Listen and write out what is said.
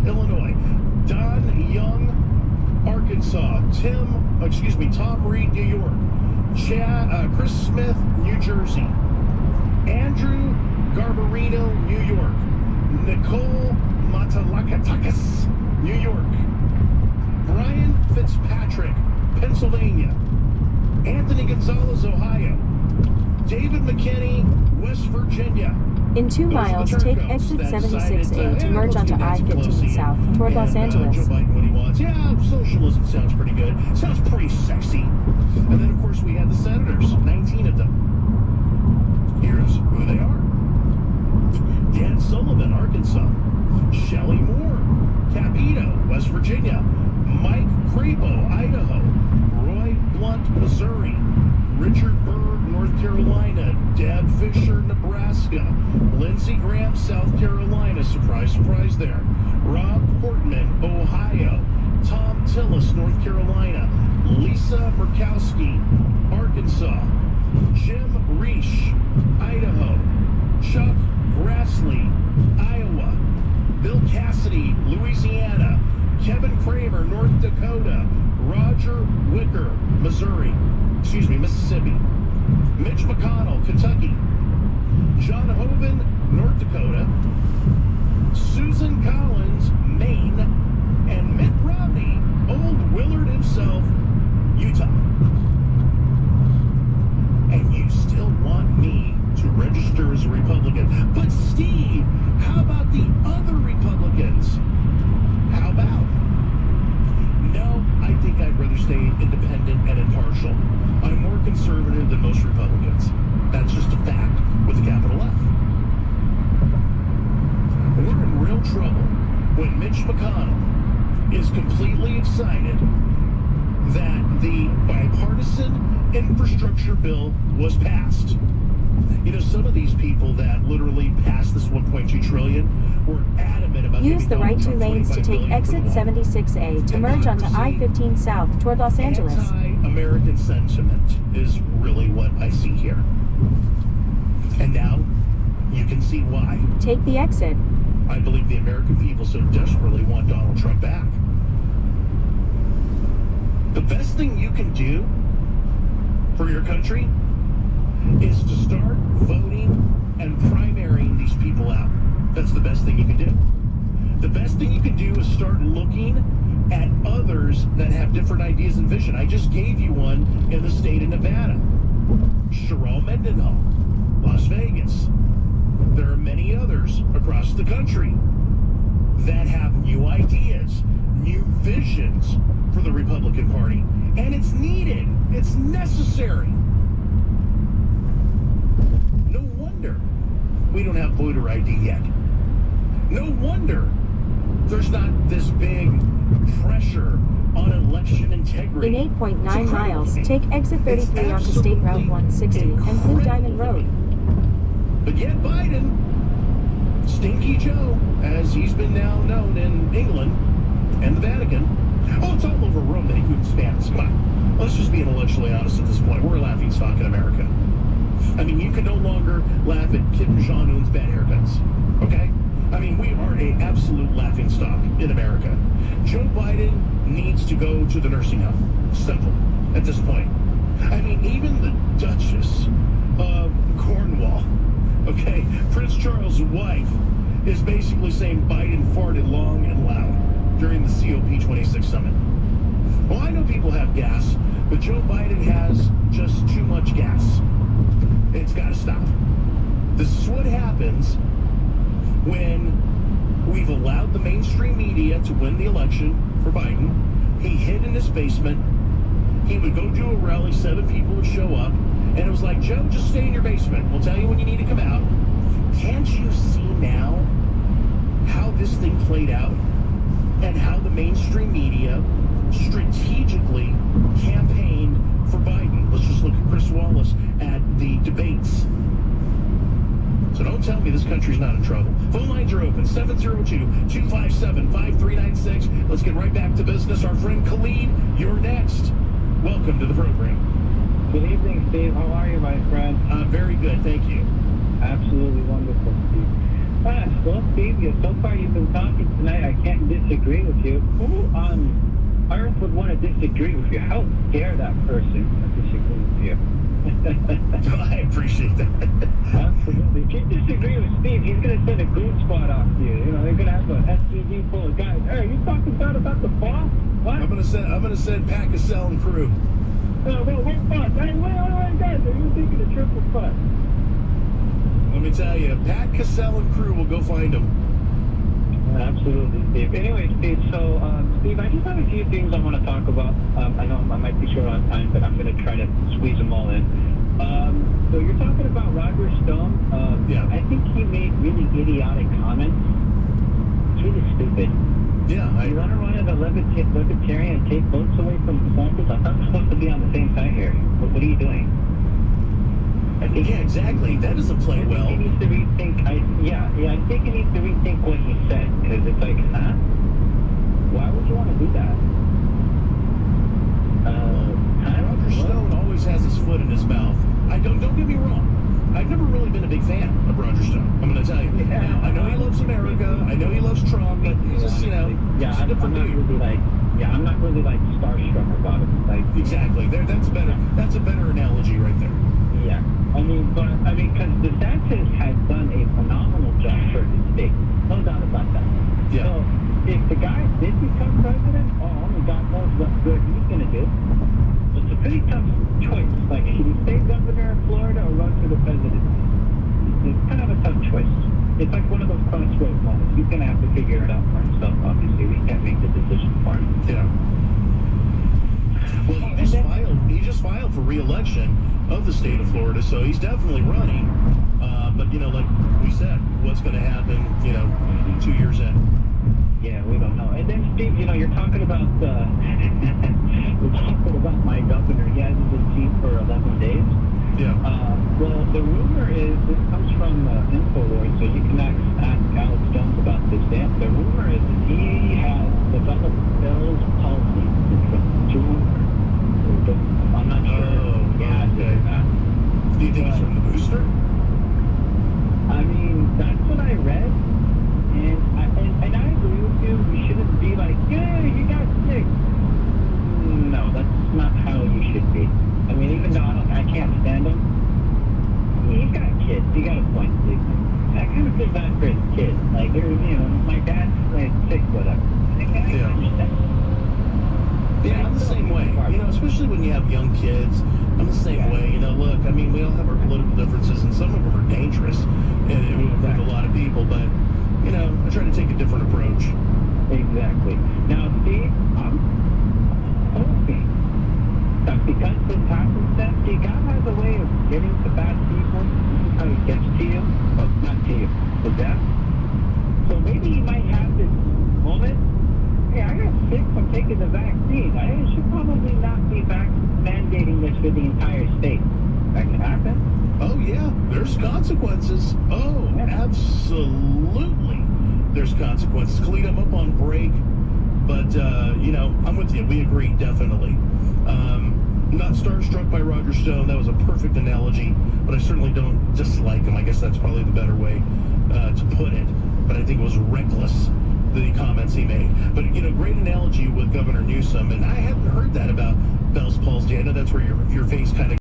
Illinois. Don Young, Arkansas. Tom Reed, New York. Chris Smith, New Jersey. Andrew Garbarino, New York. Nicole Matalakatakis, New York. Brian Fitzpatrick, Pennsylvania. Anthony Gonzalez, Ohio. David McKinney, West Virginia. In 2 miles, take exit 76A to merge onto I-15 south toward Los Angeles. Joe Biden, what he wants. Yeah, socialism sounds pretty good. Sounds pretty sexy. And then, of course, we had the senators, 19 of them. Here's who they are. Dan Sullivan, Arkansas. Shelley Moore, Capito, West Virginia. Mike Crapo, Idaho. Roy Blunt, Missouri. Richard Byrd, North Carolina. Deb Fisher, Nebraska. Lindsey Graham, South Carolina. Surprise, surprise there. Rob Portman, Ohio. Tom Tillis, North Carolina. Lisa Murkowski, Arkansas. Jim Reish, Idaho. Chuck Grassley, Iowa. Bill Cassidy, Louisiana. Kevin Kramer, North Dakota. Roger Wicker, Mississippi. Mitch McConnell, Kentucky. John Hoeven, North Dakota. Susan Collins, Maine. And Mitt Romney, old Willard himself, Utah. And you still want me to register as a Republican. But Steve, how about the other Republicans? How about? No, I think I'd rather stay independent and impartial. I'm more conservative than most Republicans. That's just a fact with a capital F. We're in real trouble when Mitch McConnell is completely excited that the bipartisan infrastructure bill was passed. You know, some of these people that literally passed this $1.2 trillion were adamant about use the right 2 lanes to take exit 76A to merge onto I-15 south toward Los Angeles. Anti-American sentiment is really what I see here. And now you can see why. Take the exit. I believe the American people so desperately want Donald Trump back. The best thing you can do for your country is to start voting and primarying these people out. That's the best thing you can do. The best thing you can do is start looking at others that have different ideas and vision. I just gave you one in the state of Nevada. Sherrod Mendenhall, Las Vegas. There are many others across the country that have new ideas, new visions for the Republican Party. And it's needed. It's necessary. No wonder we don't have voter ID yet. No wonder there's not this big pressure on election integrity. In 8.9 miles, take exit 33 onto State Route 160 and Blue Diamond Road. But yet Biden, Stinky Joe, as he's been now known in England and the Vatican, it's all over Rome that he couldn't stand. Come on, let's just be intellectually honest at this point. We're a laughing stock in America. I mean, you can no longer laugh at Kim Jong-un's bad haircuts, okay? I mean, we are an absolute laughing stock in America. Joe Biden needs to go to the nursing home. Simple, at this point. I mean, even the Duchess of Cornwall, okay, Prince Charles' wife, is basically saying Biden farted long and loud during the COP26 summit. Well, I know people have gas, but Joe Biden has just too much gas. It's got to stop. This is what happens when we've allowed the mainstream media to win the election for Biden. He hid in his basement. He would go do a rally, 7 people would show up, and it was like, Joe, just stay in your basement. We'll tell you when you need to come out. Can't you see now how this thing played out and how the mainstream media strategically campaigned for Biden? Let's just look at Chris Wallace at the debates. So don't tell me this country's not in trouble. Phone lines are open, 702-257-5396. Let's get right back to business. Our friend Khalid, you're next. Welcome to the program. Good evening, Steve. How are you, my friend? Very good, thank you. Absolutely wonderful, Steve. Well, Steve, so far you've been talking tonight. I can't disagree with you. Who on earth would want to disagree with you? How dare that person disagree with you? I appreciate that. Absolutely. If you disagree with Steve, he's going to send a goon squad off to you. You know, they're going to have an SUV full of guys. Hey, are you talking about the boss? What? I'm gonna send Pat Cassell and crew. What boss? Hey, wait, guys, are you thinking of triple putt? Let me tell you, Pat Cassell and crew will go find him. Absolutely, Steve. Anyway, Steve, so, Steve, I just have a few things I want to talk about. I know I might be short on time, but I'm going to try to squeeze them all in. So you're talking about Roger Stone. Yeah. I think he made really idiotic comments. It's really stupid. Yeah, You want to run as a libertarian and take votes away from DeSantis? I thought we're supposed to be on the same side here. But what are you doing? I think yeah, exactly. That doesn't play well. he needs to rethink. I think he needs to rethink what he said, because it's like, huh? Why would you want to do that? Roger Stone always has his foot in his mouth. Don't get me wrong. I've never really been a big fan of Roger Stone. I'm going to tell you. Yeah. Now, I know he loves America. I know he loves Trump, but he's just, he's a different dude. I'm not really like starstruck about it. Like, Exactly. That's a better analogy right there. yeah. Because DeSantis has done a phenomenal job for his state. No doubt about that. Yeah. So, if the guy did become president, only God knows what good he's going to do. It's a pretty tough choice. Like, should he stay governor of Florida or run for the presidency? It's kind of a tough choice. It's like one of those crossroads moments. He's going to have to figure it out for himself, obviously. We can't make the decision for him. Yeah. Well, he just filed for re-election of the state of Florida, so he's definitely running. But, like we said, what's going to happen, 2 years in? Yeah, we don't know. And then, Steve, you're talking about my governor. He hasn't been seen for 11 days. Yeah. Well, the rumor is, this comes from InfoWars, so you can ask Alex Jones about this. The rumor is that he has developed Bell's palsy syndrome. I'm not sure. Oh, Yeah, okay. Do you think it's from the booster? That's what I read. And I agree with you. We shouldn't be like, yeah, you got sick. No, that's not how you should be. Even though I can't stand him, he's got kids. He got a point, Steve. I kind of feel bad for his kids. Like, my dad's sick, whatever. I understand. Yeah, I'm the same way. Especially when you have young kids. I'm the same way. Look, we all have our political differences, and some of them are dangerous with a lot of people, but, I try to take a different approach. Exactly. Now, Steve, I'm hoping that because this happens, see, God has a way of getting to bad people. This is how he gets to you. Well, not to you, to them. So maybe he might have this moment. Hey, I got sick from taking the vaccine. I should probably not be mandating this for the entire state. That can happen. Oh, yeah. There's consequences. Oh, absolutely. There's consequences. Clean them up on break. But, I'm with you. We agree, definitely. Not starstruck by Roger Stone. That was a perfect analogy. But I certainly don't dislike him. I guess that's probably the better way to put it. But I think it was reckless, the comments he made. But, great analogy with Governor Newsom. And I hadn't heard that about Bell's palsy. I know that's where your face kind of